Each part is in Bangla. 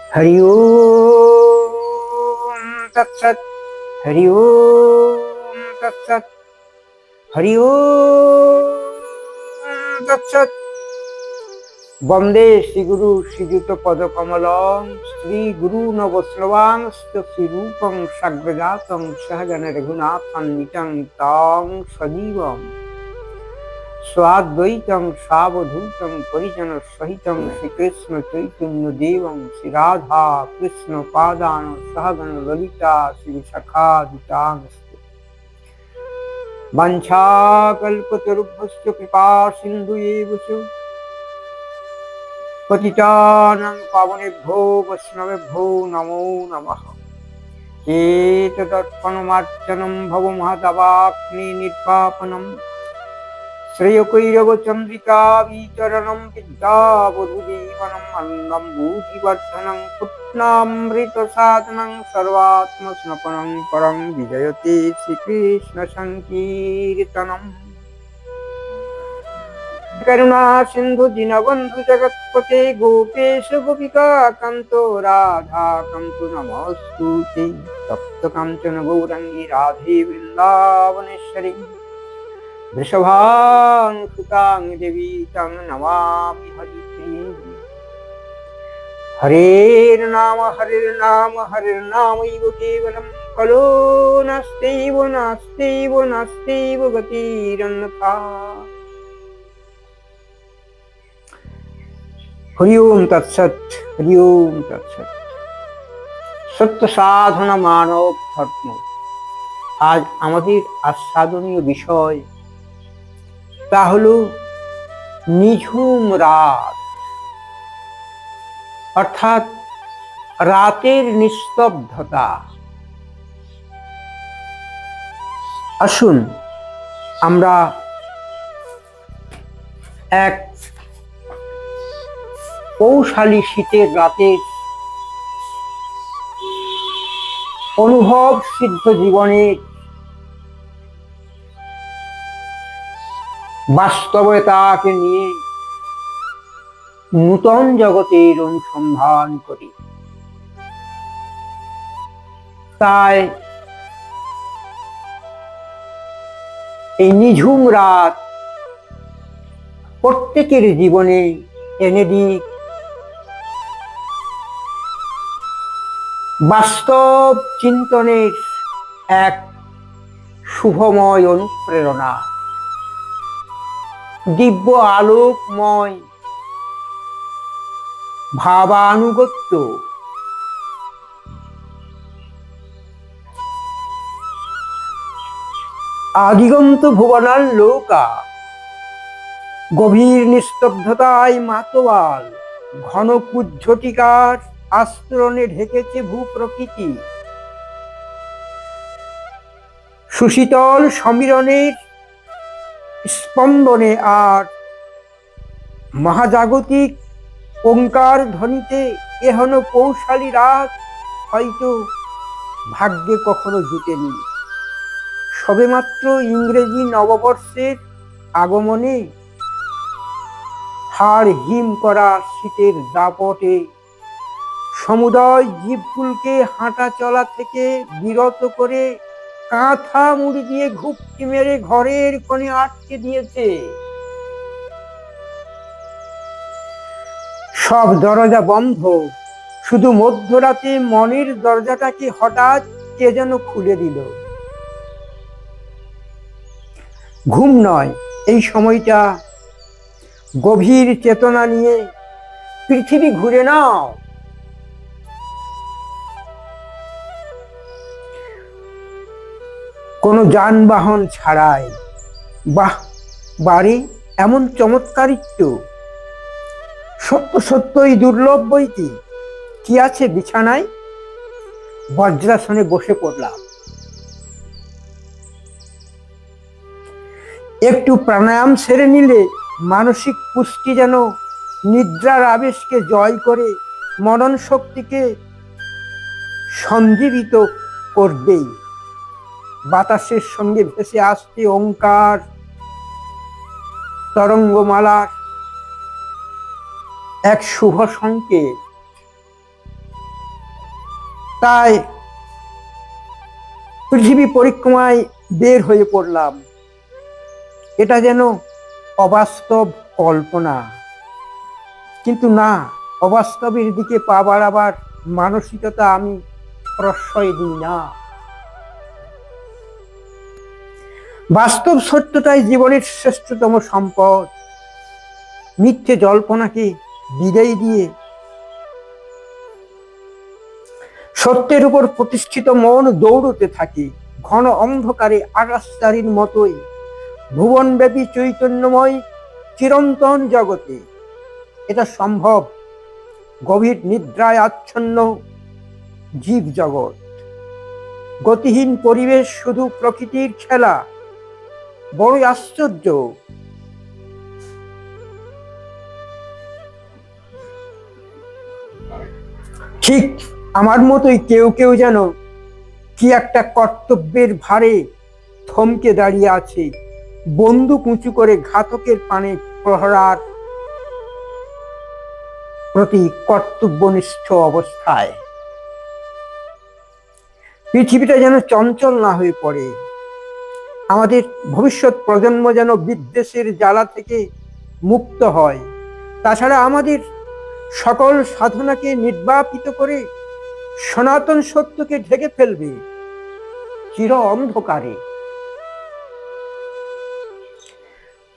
हरि ओम तत्सत्। हरि ओम तत्सत्। हरि ओम तत्सत्। वंदे श्रीगुरु श्रीयुत पदकमलं श्रीगुरून् वैष्णवांश्च श्रीरूपं साग्रजातं सहगण रघुनाथान्वितं तं सजीवम् स्वाद्वैतं सावधूतं परिजन सहितं श्रीकृष्ण चैतन्य देवं श्री राधा कृष्ण पादान सहगण ललिता श्री सखादितांस्तु वंशाकल्पतरुभ्यश्च कृपा सिन्धुएव च पतितानां पावनेभ्यो वैष्णवेभ्यो नमो नमः। एतदर्पणमार्चनं भवमहदवाग्नि निर्वापनं श्रेयकैरवचन्द्रिका विचरणं विद्यावधूजीवनम् अन्नं बुद्धिवर्धनं पुट्नामृतसाधनं सर्वात्मस्नपनं परं विजयते श्रीकृष्णसङ्कीर्तनम्। करुणा सिंधु दीनबंधु जगत्पते गोपेश गोपिका कांतो राधा कांतो नमोस्तुते तप्त कांचन गौरंगी राधे वृंदावनेश्वरी वृषभानुसुतां देवी तं नमामि हरिप्रिये। हरेर्नाम हरिर्नामैव केवलं कलो नास्त्यैव नास्त्यैव नास्त्यैव गतिरन्यथा। हरि ओम तत्सत। हरि ओम तत्सत। सत्य साधना मानव धर्म। आज আমাদের আস্বাদনীয় বিষয় তা হলো নিঝুম রাত, অর্থাৎ রাতের নিস্তব্ধতা। আসুন আমরা এক পৌষালী শীতের রাতের অনুভব সিদ্ধ জীবনের বাস্তবতাকে নিয়ে নূতন জগতের অনুসন্ধান করি। তাই এই নিঝুম রাত প্রত্যেকের জীবনে এনে দিক বাস্তব চিন্তনের এক শুভময় অনুপ্রেরণা, দিব্য আলোকময় ভাবানুগত্য। আদিগন্ত ভুবনাল লোকা, গভীর নিস্তব্ধতায় মাতোয়াল, ঘন কুজ্ঝটিকার আস্তরণে ঢেকেছে ভূপ্রকৃতি। সুশীতল সমীরণের স্পন্দনে আর মহাজাগতিক ওঙ্কার ধ্বনিতে এহন পৌষালী রাত হয়তো ভাগ্যে কখনো জুটেনি। সবেমাত্র ইংরেজি নববর্ষের আগমনে হাড় হিম করা শীতের দাপটে সমুদয় জীবকুলকে হাঁটা চলা থেকে বিরত করে কাঁথা মুড়ি দিয়ে ঘুপটি মেরে ঘরের কোণে আটকে দিয়েছে। সব দরজা বন্ধ, শুধু মধ্যরাতে মনের দরজাটাকে হঠাৎ কে যেন খুলে দিল। ঘুম নয়, এই সময়টা গভীর চেতনা নিয়ে পৃথিবী ঘুরে নাও। কোনো যানবাহন ছাড়াই। বাহ, বাড়ি এমন চমৎকারিত্ব! সত্য সত্যই দুর্লভ বইটি। কি আছে বিছানায়? বজ্রাসনে বসে পড়লাম। একটু প্রাণায়াম সেরে নিলে মানসিক পুষ্টি যেন নিদ্রার আবেশকে জয় করে মনন শক্তিকে সঞ্জীবিত করবেই। বাতাসের সঙ্গে ভেসে আসছে ওঙ্কার তরঙ্গমালার এক শুভ সংকেত। তাই পৃথিবী পরিক্রমায় বের হয়ে পড়লাম। এটা যেন অবাস্তব কল্পনা, কিন্তু না, অবাস্তবের দিকে পা বাড়াবার মানসিকতা আমি প্রশ্রয় দিই না। বাস্তব সত্যটাই জীবনের শ্রেষ্ঠতম সম্পদ। মিথ্যে জল্পনাকে বিদায় দিয়ে সত্যের উপর প্রতিষ্ঠিত মন দৌড়তে থাকে ঘন অন্ধকারে আকাশচারীর মতোই ভুবনব্যাপী চৈতন্যময় চিরন্তন জগতে। এটা সম্ভব গভীর নিদ্রায় আচ্ছন্ন জীব জগৎ, গতিহীন পরিবেশ, শুধু প্রকৃতির খেলা। বড়ই আশ্চর্য। ঠিক আমার মতোই কেউ কেউ যেন কি একটা কর্তব্যের ভারে থমকে দাঁড়িয়ে আছে, বন্দুক উঁচু করে ঘাতকের পানে প্রহরার প্রতি কর্তব্যনিষ্ঠ অবস্থায়। পৃথিবীটা যেন চঞ্চল না হয়ে পড়ে, আমাদের ভবিষ্যৎ প্রজন্ম যেন বিদ্বেষের জ্বালা থেকে মুক্ত হয়। তাছাড়া আমাদের সকল সাধনাকে নির্বাপিত করে সনাতন সত্যকে ঢেকে ফেলবে চির অন্ধকারে।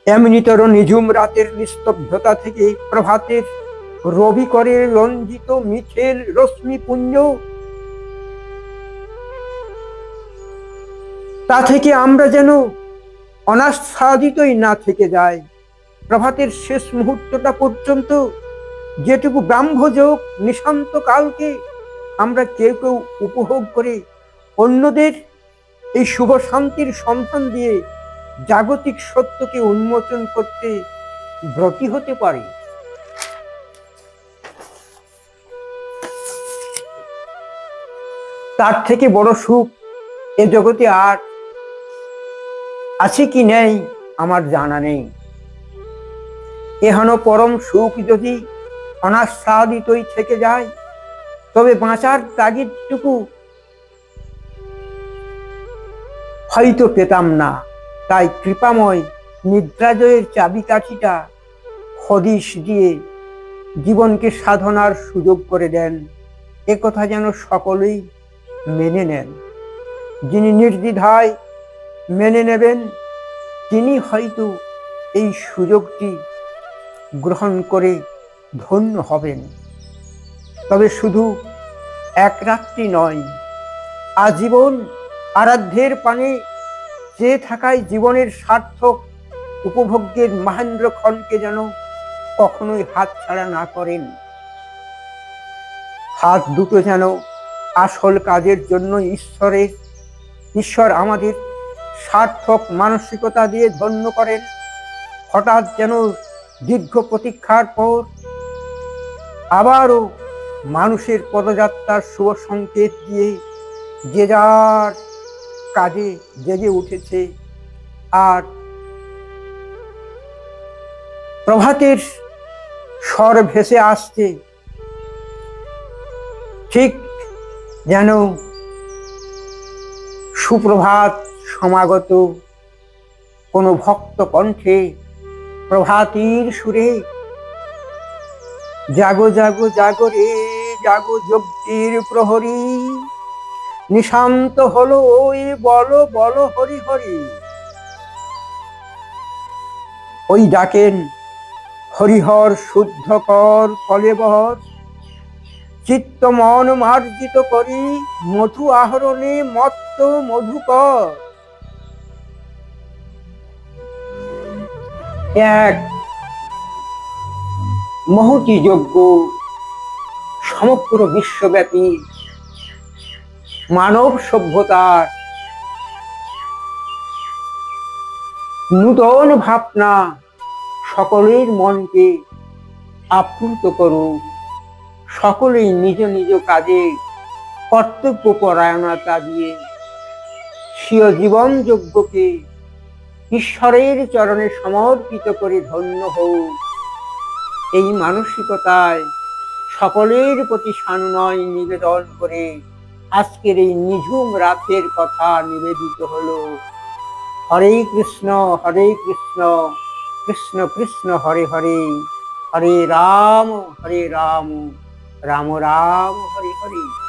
এমনিতর নিঝুম রাতের নিস্তব্ধতা থেকে প্রভাতের রবি করে রঞ্জিত মিথের রশ্মি পুঞ্জ, তা থেকে আমরা যেন অনাচ্ছাদিতই না থেকে যাই। প্রভাতের শেষ মুহূর্তটা পর্যন্ত যেটুকু ব্রাহ্মযোগ নিশান্ত কালকে আমরা কেউ কেউ উপভোগ করে অন্যদের এই শুভ শান্তির সন্ধান দিয়ে জাগতিক সত্যকে উন্মোচন করতে ব্রতী হতে পারি। তার থেকে বড় সুখ এ জগতে আর আছে কি নেই আমার জানা নেই। এহেন পরম সুখ যদি অনাস্বাদিতই থেকে যায়, তবে বাঁচার তাগিদটুকু হয়তো পেতাম না। তাই কৃপাময় নিদ্রাজয়ের চাবিকাঠিটা হদিশ দিয়ে জীবনকে সাধনার সুযোগ করে দেন। একথা যেন সকলেই মেনে নেন। যিনি নির্দ্বিধায় মেনে নেবেন, তিনি হয়তো এই সুযোগটি গ্রহণ করে ধন্য হবেন। তবে শুধু এক রাত্রি নয়, আজীবন আরাধ্যের পানে চেয়ে থাকায় জীবনের সার্থক উপভোগ্যের মহেন্দ্র ক্ষণকে যেন কখনোই হাতছাড়া না করেন। হাত দুটো যেন আসল কাজের জন্য ঈশ্বর আমাদের সার্থক মানসিকতা দিয়ে ধন্য করেন। হঠাৎ যেন দীর্ঘ প্রতীক্ষার পর আবারও মানুষের পদযাত্রার শুভ সংকেত দিয়ে যে যার কাজে জেগে উঠেছে, আর প্রভাতের স্বর ভেসে আসছে, ঠিক যেন সুপ্রভাত সমাগত কোনো ভক্ত কণ্ঠে প্রভাতীর সুরে, জাগো জাগো জাগো রে জাগো যজ্ঞের প্রহরী, নিশান্ত হলো ওই বলো বলো হরি হরি। ওই ডাকেন হরিহর শুদ্ধ কর কলেবর, চিত্ত মন মার্জিত করি মধু আহরণে মত্ত মধুকর। এক মহতি যজ্ঞ সমগ্র বিশ্বব্যাপী মানব সভ্যতার নূতন ভাবনা সকলের মনকে আপ্লুত করুক। সকলেই নিজ নিজ কাজে কর্তব্য পরায়ণতা দিয়ে স্বীয় জীবন যজ্ঞকে ঈশ্বরের চরণে সমর্পিত করে ধন্য হোক। এই মানসিকতায় সকলের প্রতি সানুনয় নিবেদন করে আজকের এই নিঝুম রাতের কথা নিবেদিত হলো। হরে কৃষ্ণ, কৃষ্ণ কৃষ্ণ হরে হরে, হরে রাম, রাম রাম, হরে হরে।